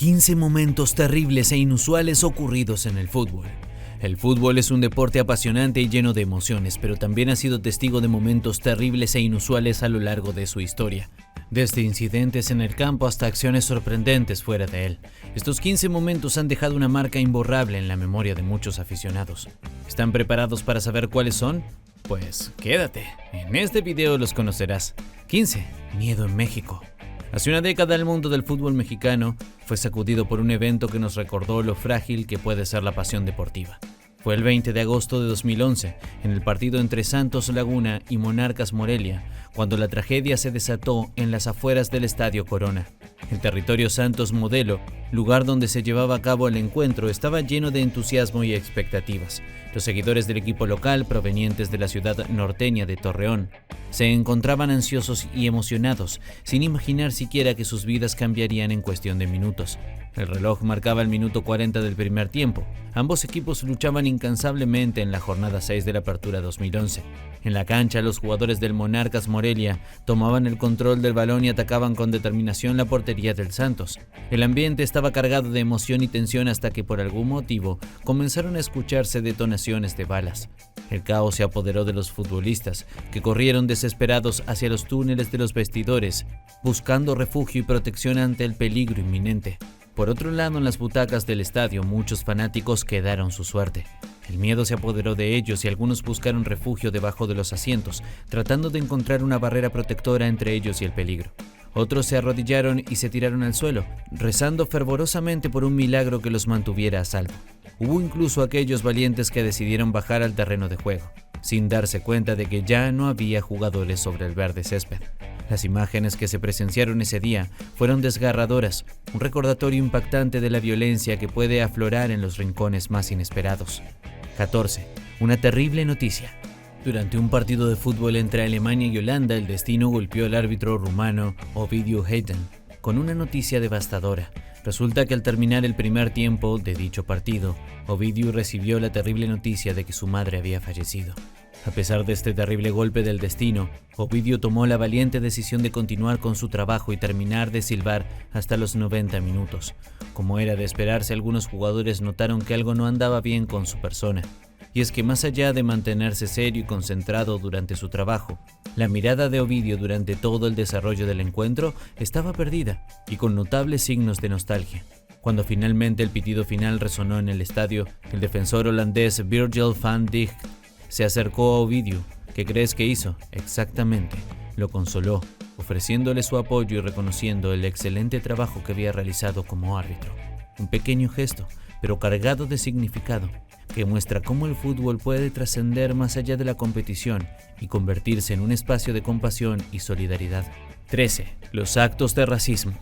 15 momentos terribles e inusuales ocurridos en el fútbol. El fútbol es un deporte apasionante y lleno de emociones, pero también ha sido testigo de momentos terribles e inusuales a lo largo de su historia. Desde incidentes en el campo hasta acciones sorprendentes fuera de él. Estos 15 momentos han dejado una marca imborrable en la memoria de muchos aficionados. ¿Están preparados para saber cuáles son? Pues quédate, en este video los conocerás. 15. Miedo en México. Hace una década el mundo del fútbol mexicano fue sacudido por un evento que nos recordó lo frágil que puede ser la pasión deportiva. Fue el 20 de agosto de 2011, en el partido entre Santos Laguna y Monarcas Morelia, cuando la tragedia se desató en las afueras del Estadio Corona. El territorio Santos Modelo, lugar donde se llevaba a cabo el encuentro, estaba lleno de entusiasmo y expectativas. Los seguidores del equipo local, provenientes de la ciudad norteña de Torreón, se encontraban ansiosos y emocionados, sin imaginar siquiera que sus vidas cambiarían en cuestión de minutos. El reloj marcaba el minuto 40 del primer tiempo. Ambos equipos luchaban incansablemente en la jornada 6 de la Apertura 2011. En la cancha, los jugadores del Monarcas Morelia tomaban el control del balón y atacaban con determinación la portería del Santos. El ambiente estaba cargado de emoción y tensión hasta que por algún motivo comenzaron a escucharse detonaciones de balas. El caos se apoderó de los futbolistas, que corrieron desesperados hacia los túneles de los vestidores, buscando refugio y protección ante el peligro inminente. Por otro lado, en las butacas del estadio, muchos fanáticos quedaron su suerte. El miedo se apoderó de ellos y algunos buscaron refugio debajo de los asientos, tratando de encontrar una barrera protectora entre ellos y el peligro. Otros se arrodillaron y se tiraron al suelo, rezando fervorosamente por un milagro que los mantuviera a salvo. Hubo incluso aquellos valientes que decidieron bajar al terreno de juego, sin darse cuenta de que ya no había jugadores sobre el verde césped. Las imágenes que se presenciaron ese día fueron desgarradoras, un recordatorio impactante de la violencia que puede aflorar en los rincones más inesperados. 14. Una terrible noticia. Durante un partido de fútbol entre Alemania y Holanda, el destino golpeó al árbitro rumano Ovidiu Hayden con una noticia devastadora. Resulta que al terminar el primer tiempo de dicho partido, Ovidiu recibió la terrible noticia de que su madre había fallecido. A pesar de este terrible golpe del destino, Ovidiu tomó la valiente decisión de continuar con su trabajo y terminar de silbar hasta los 90 minutos. Como era de esperarse, algunos jugadores notaron que algo no andaba bien con su persona. Y es que más allá de mantenerse serio y concentrado durante su trabajo, la mirada de Ovidiu durante todo el desarrollo del encuentro estaba perdida y con notables signos de nostalgia. Cuando finalmente el pitido final resonó en el estadio, el defensor holandés Virgil van Dijk se acercó a Ovidiu. ¿Qué crees que hizo? Exactamente, lo consoló, ofreciéndole su apoyo y reconociendo el excelente trabajo que había realizado como árbitro. Un pequeño gesto, pero cargado de significado, que muestra cómo el fútbol puede trascender más allá de la competición y convertirse en un espacio de compasión y solidaridad. 13. Los actos de racismo.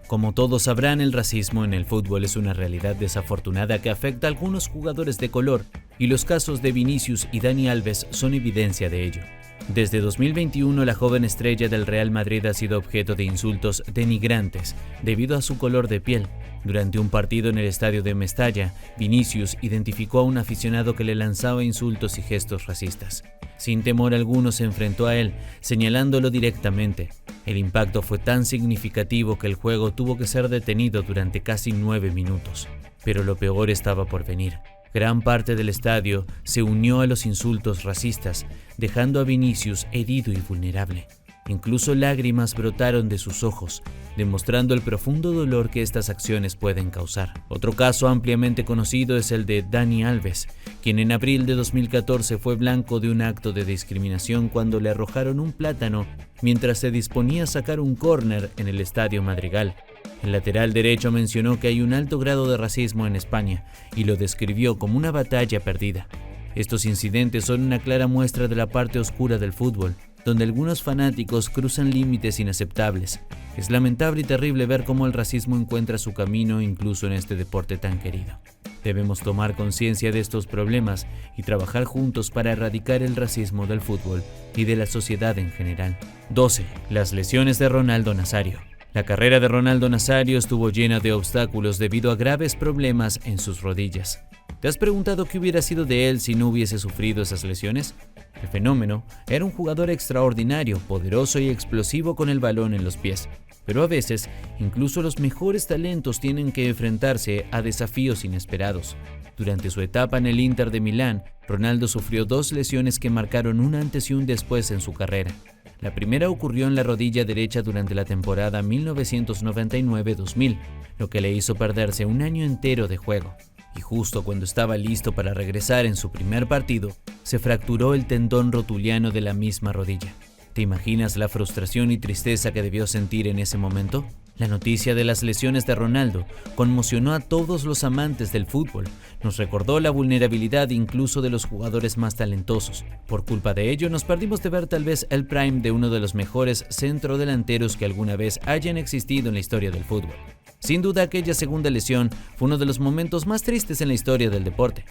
Como todos sabrán, el racismo en el fútbol es una realidad desafortunada que afecta a algunos jugadores de color, y los casos de Vinicius y Dani Alves son evidencia de ello. Desde 2021, la joven estrella del Real Madrid ha sido objeto de insultos denigrantes debido a su color de piel. Durante un partido en el estadio de Mestalla, Vinicius identificó a un aficionado que le lanzaba insultos y gestos racistas. Sin temor alguno se enfrentó a él, señalándolo directamente. El impacto fue tan significativo que el juego tuvo que ser detenido durante casi 9 minutos. Pero lo peor estaba por venir. Gran parte del estadio se unió a los insultos racistas, dejando a Vinicius herido y vulnerable. Incluso lágrimas brotaron de sus ojos, demostrando el profundo dolor que estas acciones pueden causar. Otro caso ampliamente conocido es el de Dani Alves, quien en abril de 2014 fue blanco de un acto de discriminación cuando le arrojaron un plátano mientras se disponía a sacar un córner en el Estadio Madrigal. El lateral derecho mencionó que hay un alto grado de racismo en España y lo describió como una batalla perdida. Estos incidentes son una clara muestra de la parte oscura del fútbol, donde algunos fanáticos cruzan límites inaceptables. Es lamentable y terrible ver cómo el racismo encuentra su camino incluso en este deporte tan querido. Debemos tomar conciencia de estos problemas y trabajar juntos para erradicar el racismo del fútbol y de la sociedad en general. 12. Las lesiones de Ronaldo Nazario. La carrera de Ronaldo Nazario estuvo llena de obstáculos debido a graves problemas en sus rodillas. ¿Te has preguntado qué hubiera sido de él si no hubiese sufrido esas lesiones? El fenómeno era un jugador extraordinario, poderoso y explosivo con el balón en los pies. Pero a veces, incluso los mejores talentos tienen que enfrentarse a desafíos inesperados. Durante su etapa en el Inter de Milán, Ronaldo sufrió 2 lesiones que marcaron un antes y un después en su carrera. La primera ocurrió en la rodilla derecha durante la temporada 1999-2000, lo que le hizo perderse un año entero de juego. Y justo cuando estaba listo para regresar en su primer partido, se fracturó el tendón rotuliano de la misma rodilla. ¿Te imaginas la frustración y tristeza que debió sentir en ese momento? La noticia de las lesiones de Ronaldo conmocionó a todos los amantes del fútbol. Nos recordó la vulnerabilidad incluso de los jugadores más talentosos. Por culpa de ello, nos perdimos de ver tal vez el prime de uno de los mejores centrodelanteros que alguna vez hayan existido en la historia del fútbol. Sin duda, aquella segunda lesión fue uno de los momentos más tristes en la historia del deporte.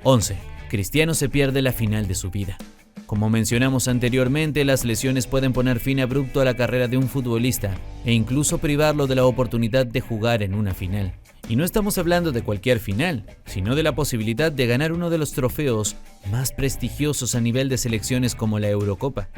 11. Cristiano se pierde la final de su vida. Como mencionamos anteriormente, las lesiones pueden poner fin abrupto a la carrera de un futbolista e incluso privarlo de la oportunidad de jugar en una final. Y no estamos hablando de cualquier final, sino de la posibilidad de ganar uno de los trofeos más prestigiosos a nivel de selecciones como la Eurocopa.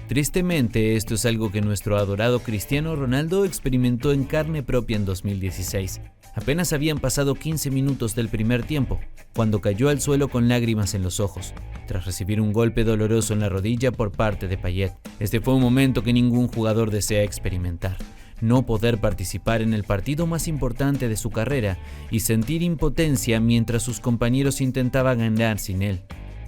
Tristemente, esto es algo que nuestro adorado Cristiano Ronaldo experimentó en carne propia en 2016. Apenas habían pasado 15 minutos del primer tiempo, cuando cayó al suelo con lágrimas en los ojos, tras recibir un golpe doloroso en la rodilla por parte de Payet. Este fue un momento que ningún jugador desea experimentar. No poder participar en el partido más importante de su carrera y sentir impotencia mientras sus compañeros intentaban ganar sin él.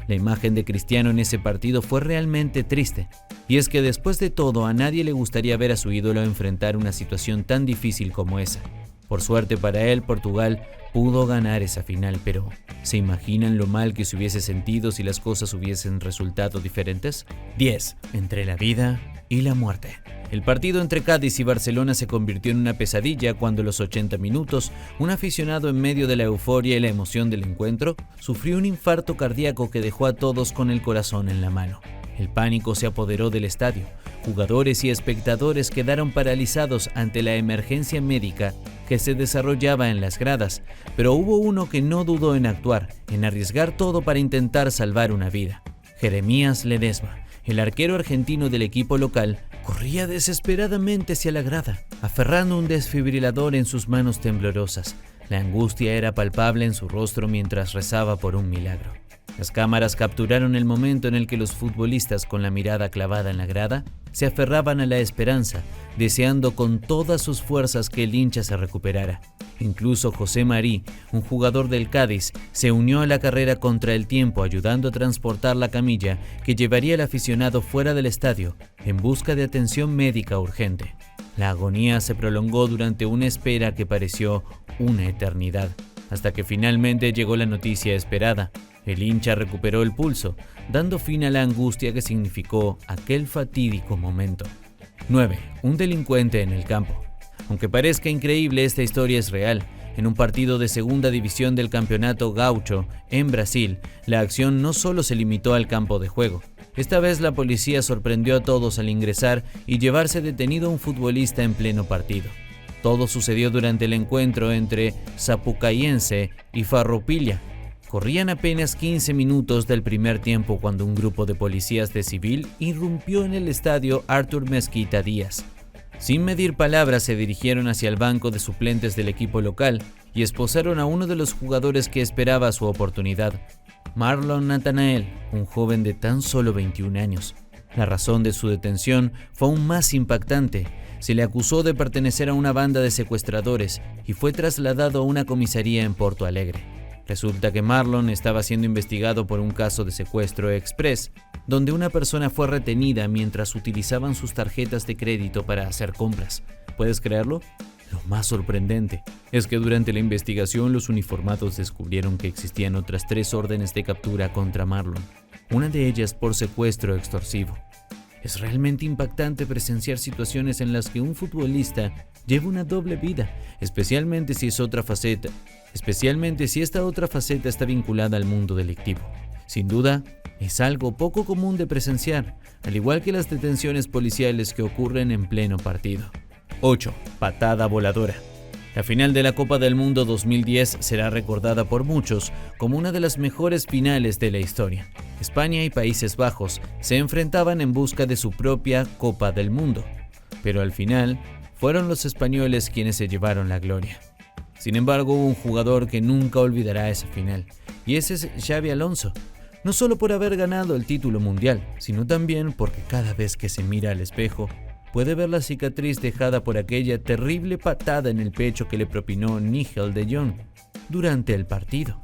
La imagen de Cristiano en ese partido fue realmente triste, y es que después de todo a nadie le gustaría ver a su ídolo enfrentar una situación tan difícil como esa. Por suerte para él, Portugal pudo ganar esa final, pero ¿se imaginan lo mal que se hubiese sentido si las cosas hubiesen resultado diferentes? 10. Entre la vida y la muerte. El partido entre Cádiz y Barcelona se convirtió en una pesadilla cuando a los 80 minutos, un aficionado en medio de la euforia y la emoción del encuentro, sufrió un infarto cardíaco que dejó a todos con el corazón en la mano. El pánico se apoderó del estadio. Jugadores y espectadores quedaron paralizados ante la emergencia médica que se desarrollaba en las gradas, pero hubo uno que no dudó en actuar, en arriesgar todo para intentar salvar una vida. Jeremías Ledesma, el arquero argentino del equipo local, corría desesperadamente hacia la grada, aferrando un desfibrilador en sus manos temblorosas. La angustia era palpable en su rostro mientras rezaba por un milagro. Las cámaras capturaron el momento en el que los futbolistas, con la mirada clavada en la grada, se aferraban a la esperanza, deseando con todas sus fuerzas que el hincha se recuperara. Incluso José Marí, un jugador del Cádiz, se unió a la carrera contra el tiempo, ayudando a transportar la camilla que llevaría al aficionado fuera del estadio en busca de atención médica urgente. La agonía se prolongó durante una espera que pareció una eternidad, hasta que finalmente llegó la noticia esperada. El hincha recuperó el pulso, dando fin a la angustia que significó aquel fatídico momento. 9. Un delincuente en el campo. Aunque parezca increíble, esta historia es real. En un partido de segunda división del Campeonato Gaúcho, en Brasil, la acción no solo se limitó al campo de juego. Esta vez la policía sorprendió a todos al ingresar y llevarse detenido a un futbolista en pleno partido. Todo sucedió durante el encuentro entre Sapucayense y Farroupilha. Corrían apenas 15 minutos del primer tiempo cuando un grupo de policías de civil irrumpió en el estadio Artur Mesquita Díaz. Sin medir palabras se dirigieron hacia el banco de suplentes del equipo local y esposaron a uno de los jugadores que esperaba su oportunidad, Marlon Nathanael, un joven de tan solo 21 años. La razón de su detención fue aún más impactante. Se le acusó de pertenecer a una banda de secuestradores y fue trasladado a una comisaría en Porto Alegre. Resulta que Marlon estaba siendo investigado por un caso de secuestro express, donde una persona fue retenida mientras utilizaban sus tarjetas de crédito para hacer compras. ¿Puedes creerlo? Lo más sorprendente es que durante la investigación los uniformados descubrieron que existían otras 3 órdenes de captura contra Marlon, una de ellas por secuestro extorsivo. Es realmente impactante presenciar situaciones en las que un futbolista lleva una doble vida, especialmente si esta otra faceta está vinculada al mundo delictivo. Sin duda, es algo poco común de presenciar, al igual que las detenciones policiales que ocurren en pleno partido. 8. Patada voladora. La final de la Copa del Mundo 2010 será recordada por muchos como una de las mejores finales de la historia. España y Países Bajos se enfrentaban en busca de su propia Copa del Mundo, pero al final fueron los españoles quienes se llevaron la gloria. Sin embargo, hubo un jugador que nunca olvidará esa final, y ese es Xabi Alonso. No solo por haber ganado el título mundial, sino también porque cada vez que se mira al espejo, puede ver la cicatriz dejada por aquella terrible patada en el pecho que le propinó Nigel de Jong durante el partido.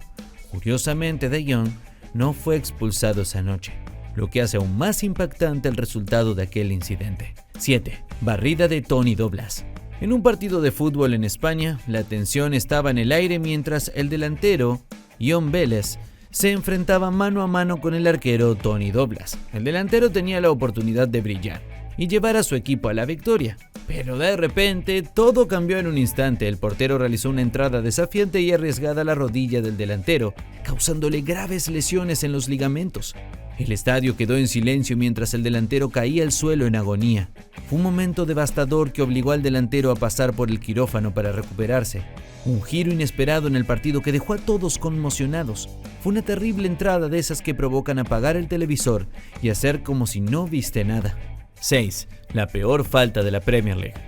Curiosamente, de Jong no fue expulsado esa noche, lo que hace aún más impactante el resultado de aquel incidente. 7. Barrida de Toni Doblas. En un partido de fútbol en España, la tensión estaba en el aire mientras el delantero, Ion Vélez, se enfrentaba mano a mano con el arquero Toni Doblas. El delantero tenía la oportunidad de brillar y llevar a su equipo a la victoria. Pero de repente, todo cambió en un instante. El portero realizó una entrada desafiante y arriesgada a la rodilla del delantero, causándole graves lesiones en los ligamentos. El estadio quedó en silencio mientras el delantero caía al suelo en agonía. Fue un momento devastador que obligó al delantero a pasar por el quirófano para recuperarse. Un giro inesperado en el partido que dejó a todos conmocionados. Fue una terrible entrada de esas que provocan apagar el televisor y hacer como si no viste nada. 6. La peor falta de la Premier League.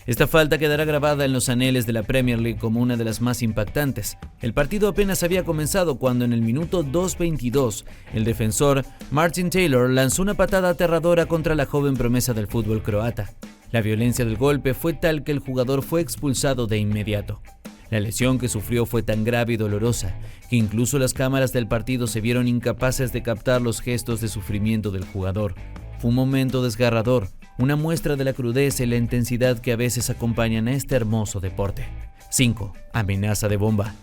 Esta falta quedará grabada en los anales de la Premier League como una de las más impactantes. El partido apenas había comenzado cuando en el minuto 2:22 el defensor Martin Taylor lanzó una patada aterradora contra la joven promesa del fútbol croata. La violencia del golpe fue tal que el jugador fue expulsado de inmediato. La lesión que sufrió fue tan grave y dolorosa que incluso las cámaras del partido se vieron incapaces de captar los gestos de sufrimiento del jugador. Fue un momento desgarrador, una muestra de la crudeza y la intensidad que a veces acompañan a este hermoso deporte. 5. Amenaza de bomba.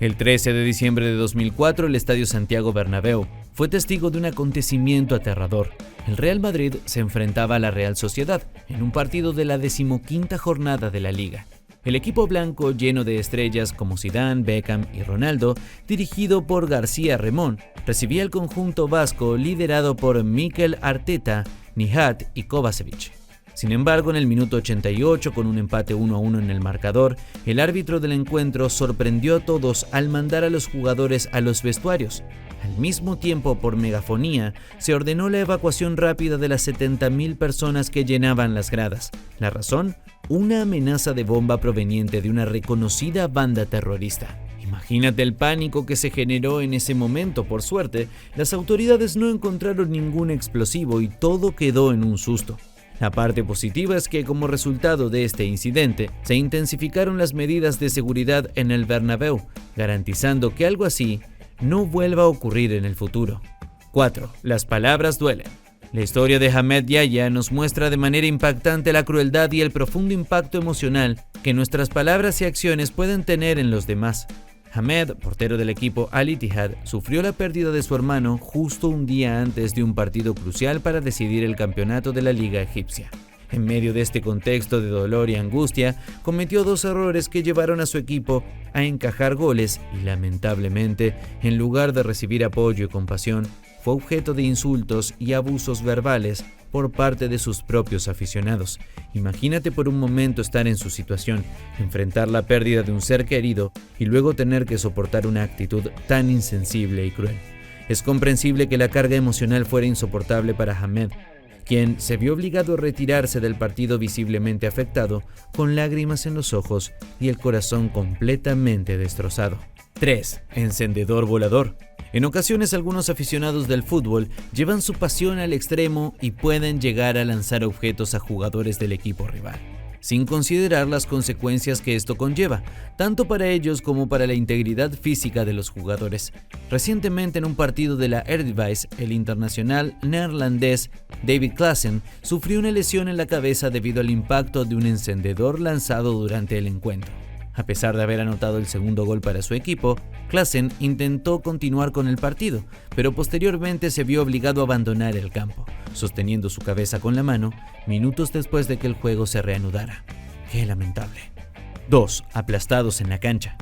El 13 de diciembre de 2004, el Estadio Santiago Bernabéu fue testigo de un acontecimiento aterrador. El Real Madrid se enfrentaba a la Real Sociedad en un partido de la 15ª jornada de la Liga. El equipo blanco, lleno de estrellas como Zidane, Beckham y Ronaldo, dirigido por García Remón, recibía al conjunto vasco liderado por Mikel Arteta, Nihat y Kovacevic. Sin embargo, en el minuto 88, con un empate 1-1 en el marcador, el árbitro del encuentro sorprendió a todos al mandar a los jugadores a los vestuarios. Al mismo tiempo, por megafonía, se ordenó la evacuación rápida de las 70.000 personas que llenaban las gradas. ¿La razón? Una amenaza de bomba proveniente de una reconocida banda terrorista. Imagínate el pánico que se generó en ese momento. Por suerte, las autoridades no encontraron ningún explosivo y todo quedó en un susto. La parte positiva es que, como resultado de este incidente, se intensificaron las medidas de seguridad en el Bernabéu, garantizando que algo así no vuelva a ocurrir en el futuro. 4. Las palabras duelen. La historia de Hamed Yahya nos muestra de manera impactante la crueldad y el profundo impacto emocional que nuestras palabras y acciones pueden tener en los demás. Hamed, portero del equipo Al Ittihad, sufrió la pérdida de su hermano justo un día antes de un partido crucial para decidir el campeonato de la Liga Egipcia. En medio de este contexto de dolor y angustia, cometió 2 errores que llevaron a su equipo a encajar goles y, lamentablemente, en lugar de recibir apoyo y compasión, fue objeto de insultos y abusos verbales por parte de sus propios aficionados. Imagínate por un momento estar en su situación, enfrentar la pérdida de un ser querido y luego tener que soportar una actitud tan insensible y cruel. Es comprensible que la carga emocional fuera insoportable para Hamed, quien se vio obligado a retirarse del partido visiblemente afectado, con lágrimas en los ojos y el corazón completamente destrozado. 3. Encendedor volador. En ocasiones, algunos aficionados del fútbol llevan su pasión al extremo y pueden llegar a lanzar objetos a jugadores del equipo rival, sin considerar las consecuencias que esto conlleva, tanto para ellos como para la integridad física de los jugadores. Recientemente, en un partido de la Eredivisie, el internacional neerlandés David Klaassen sufrió una lesión en la cabeza debido al impacto de un encendedor lanzado durante el encuentro. A pesar de haber anotado el segundo gol para su equipo, Klaassen intentó continuar con el partido, pero posteriormente se vio obligado a abandonar el campo, sosteniendo su cabeza con la mano, minutos después de que el juego se reanudara. ¡Qué lamentable! 2. Aplastados en la cancha.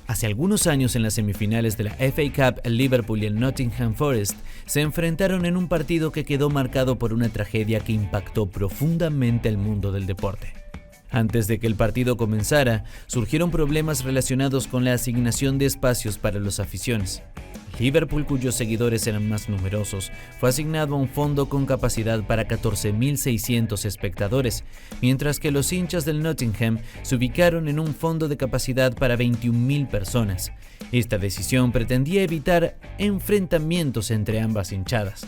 Hace algunos años, en las semifinales de la FA Cup, el Liverpool y el Nottingham Forest se enfrentaron en un partido que quedó marcado por una tragedia que impactó profundamente al mundo del deporte. Antes de que el partido comenzara, surgieron problemas relacionados con la asignación de espacios para los aficiones. Liverpool, cuyos seguidores eran más numerosos, fue asignado a un fondo con capacidad para 14.600 espectadores, mientras que los hinchas del Nottingham se ubicaron en un fondo de capacidad para 21.000 personas. Esta decisión pretendía evitar enfrentamientos entre ambas hinchadas.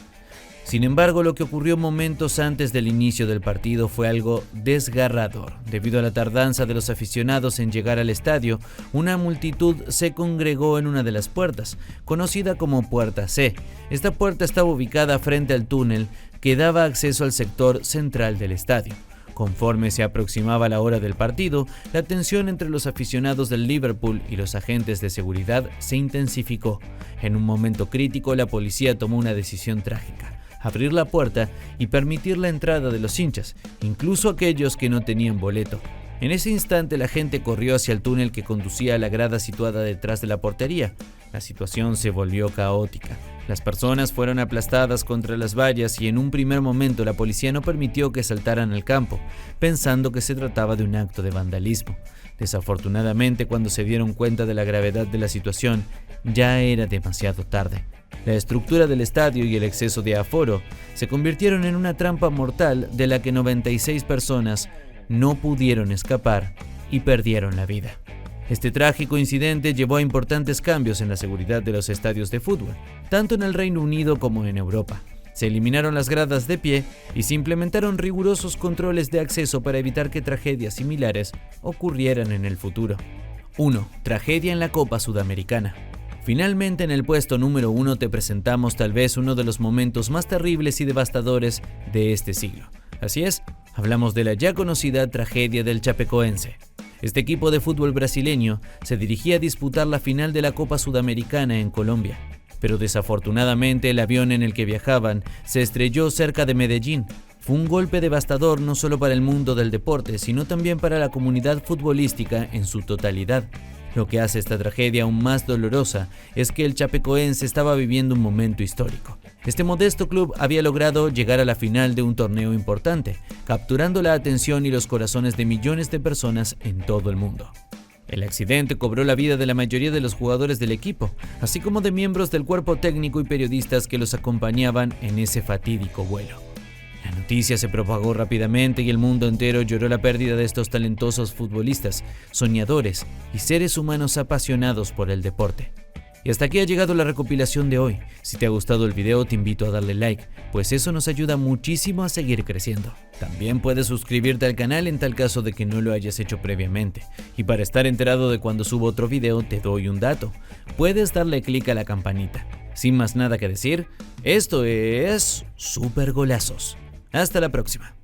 Sin embargo, lo que ocurrió momentos antes del inicio del partido fue algo desgarrador. Debido a la tardanza de los aficionados en llegar al estadio, una multitud se congregó en una de las puertas, conocida como Puerta C. Esta puerta estaba ubicada frente al túnel que daba acceso al sector central del estadio. Conforme se aproximaba la hora del partido, la tensión entre los aficionados del Liverpool y los agentes de seguridad se intensificó. En un momento crítico, la policía tomó una decisión trágica: abrir la puerta y permitir la entrada de los hinchas, incluso aquellos que no tenían boleto. En ese instante la gente corrió hacia el túnel que conducía a la grada situada detrás de la portería. La situación se volvió caótica. Las personas fueron aplastadas contra las vallas y en un primer momento la policía no permitió que saltaran al campo, pensando que se trataba de un acto de vandalismo. Desafortunadamente, cuando se dieron cuenta de la gravedad de la situación, ya era demasiado tarde. La estructura del estadio y el exceso de aforo se convirtieron en una trampa mortal de la que 96 personas no pudieron escapar y perdieron la vida. Este trágico incidente llevó a importantes cambios en la seguridad de los estadios de fútbol, tanto en el Reino Unido como en Europa. Se eliminaron las gradas de pie y se implementaron rigurosos controles de acceso para evitar que tragedias similares ocurrieran en el futuro. 1. Tragedia en la Copa Sudamericana. Finalmente, en el puesto número 1 te presentamos tal vez uno de los momentos más terribles y devastadores de este siglo. Así es, hablamos de la ya conocida tragedia del Chapecoense. Este equipo de fútbol brasileño se dirigía a disputar la final de la Copa Sudamericana en Colombia, pero desafortunadamente el avión en el que viajaban se estrelló cerca de Medellín. Fue un golpe devastador no solo para el mundo del deporte, sino también para la comunidad futbolística en su totalidad. Lo que hace esta tragedia aún más dolorosa es que el Chapecoense estaba viviendo un momento histórico. Este modesto club había logrado llegar a la final de un torneo importante, capturando la atención y los corazones de millones de personas en todo el mundo. El accidente cobró la vida de la mayoría de los jugadores del equipo, así como de miembros del cuerpo técnico y periodistas que los acompañaban en ese fatídico vuelo. La noticia se propagó rápidamente y el mundo entero lloró la pérdida de estos talentosos futbolistas, soñadores y seres humanos apasionados por el deporte. Y hasta aquí ha llegado la recopilación de hoy. Si te ha gustado el video, te invito a darle like, pues eso nos ayuda muchísimo a seguir creciendo. También puedes suscribirte al canal en tal caso de que no lo hayas hecho previamente. Y para estar enterado de cuando subo otro video, te doy un dato. Puedes darle clic a la campanita. Sin más nada que decir, esto es Super Golazos. Hasta la próxima.